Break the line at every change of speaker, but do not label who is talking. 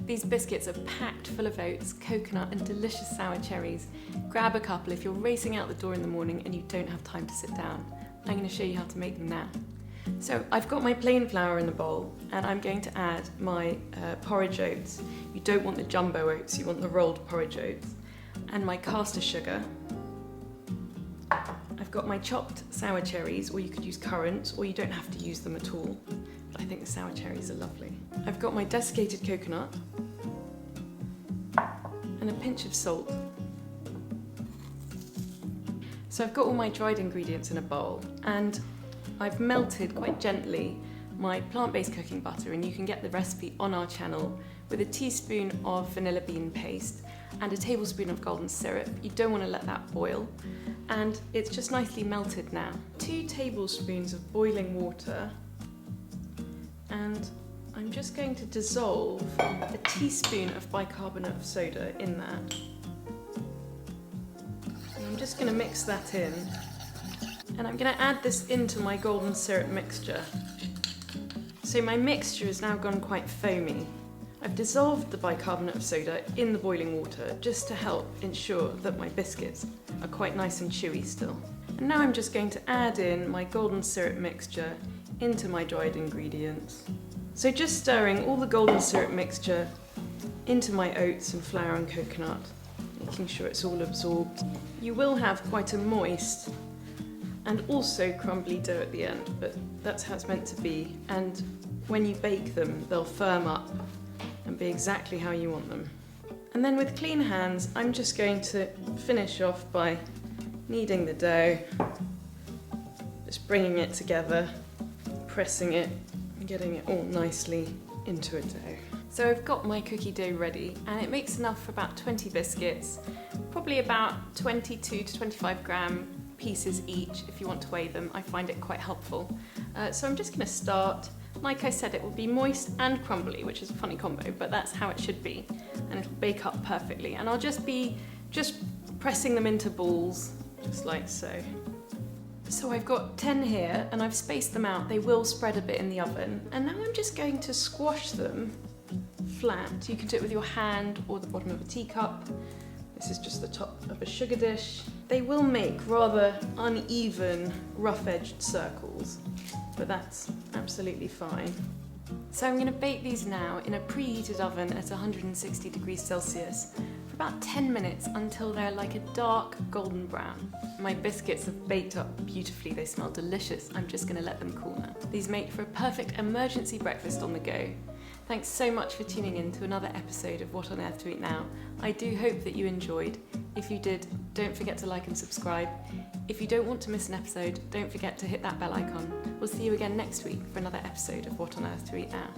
These biscuits are packed full of oats, coconut and delicious sour cherries. Grab a couple if you're racing out the door in the morning and you don't have time to sit down. I'm going to show you how to make them now. So I've got my plain flour in the bowl and I'm going to add my porridge oats. You don't want the jumbo oats, you want the rolled porridge oats. And my caster sugar. I've got my chopped sour cherries, or you could use currants, or you don't have to use them at all. But I think the sour cherries are lovely. I've got my desiccated coconut and a pinch of salt. So I've got all my dried ingredients in a bowl and I've melted quite gently my plant-based cooking butter, and you can get the recipe on our channel, with a teaspoon of vanilla bean paste and a tablespoon of golden syrup. You don't want to let that boil, and it's just nicely melted now. 2 tablespoons of boiling water, and I'm just going to dissolve a teaspoon of bicarbonate of soda in that. And I'm just going to mix that in. And I'm going to add this into my golden syrup mixture. So my mixture has now gone quite foamy. I've dissolved the bicarbonate of soda in the boiling water just to help ensure that my biscuits are quite nice and chewy still. And now I'm just going to add in my golden syrup mixture into my dried ingredients. So just stirring all the golden syrup mixture into my oats and flour and coconut, making sure it's all absorbed. You will have quite a moist and also crumbly dough at the end, but that's how it's meant to be. And when you bake them, they'll firm up and be exactly how you want them. And then with clean hands, I'm just going to finish off by kneading the dough, just bringing it together, pressing it, and getting it all nicely into a dough. So I've got my cookie dough ready, and it makes enough for about 20 biscuits, probably about 22 to 25 gram pieces each if you want to weigh them. I find it quite helpful. So I'm just going to start. Like I said, it will be moist and crumbly, which is a funny combo, but that's how it should be, and it'll bake up perfectly. And I'll just be pressing them into balls, just like so. So I've got 10 here, and I've spaced them out. They will spread a bit in the oven. And now I'm just going to squash them flat. You can do it with your hand or the bottom of a teacup. This is just the top of a sugar dish. They will make rather uneven, rough-edged circles, but that's absolutely fine. So I'm going to bake these now in a preheated oven at 160 degrees Celsius for about 10 minutes until they're like a dark golden brown. My biscuits have baked up beautifully. They smell delicious. I'm just going to let them cool now. These make for a perfect emergency breakfast on the go. Thanks so much for tuning in to another episode of What on Earth to Eat Now. I do hope that you enjoyed. If you did, don't forget to like and subscribe. If you don't want to miss an episode, don't forget to hit that bell icon. We'll see you again next week for another episode of What on Earth to Eat Now.